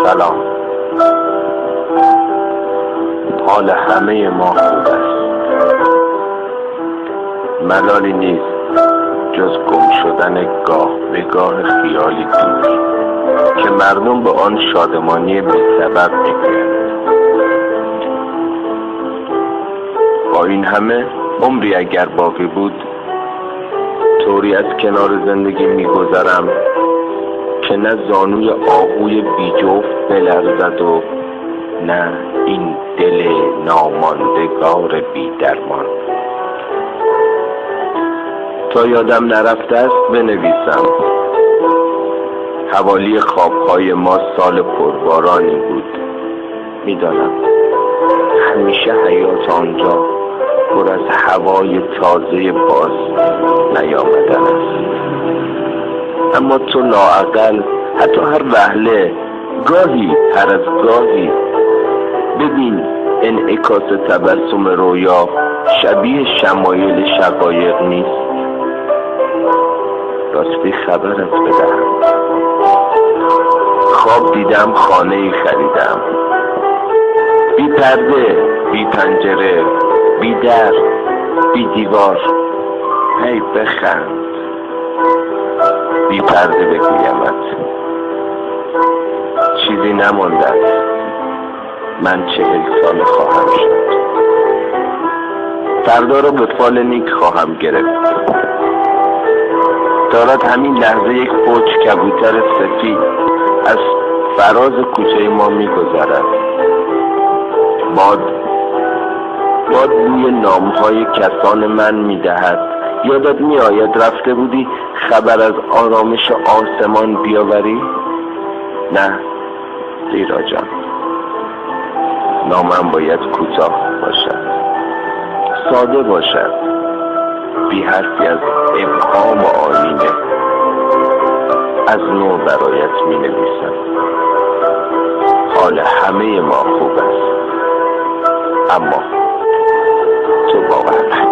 سلام. حال همه ما خوب است. ملالی نیست جز گم شدن گاه به گاه خیالی دور که مردم به آن شادمانی بی سبب میگویند. با این همه عمری اگر باقی بود طوری از کنار زندگی میگذرم که نه زانوی آهوی بی جفت بلرزد و نه این دل ناماندگار بی درمان. تا یادم نرفته است بنویسم حوالی خوابهای ما سال پربارانی بود. میدانم همیشه حیات آنجا پر از هوای تازه باز نیامدن است، اما تو لااقل حتی هر وهله گاهی هر از گاهی ببین انعکاس تبسم رویا شبیه شمایل شقایق نیست. راستی خبرت بدهم، خواب دیدم خانه‌ای خریدم، بی پرده، بی پنجره، بی در، بی دیوار. هی بخند، بی پرده بگویمت چیزی نمانده است. من 40 سال خواهم شد. فردا را به فال نیک خواهم گرفت. دارد همین لحظه یک فوج کبوتر سفید از فراز کوچه ما می‌گذرد. باد بوی نامهای کسان من می‌دهد. یادت می‌آید رفته بودی خبر از آرامش آسمان بیاوری؟ نه زیرا جان، نامم باید کوتاه باشد، ساده باشد، بی حرفی از ابهام و آینه. از نو برایت می نویسم حال همه ما خوب است، اما تو باور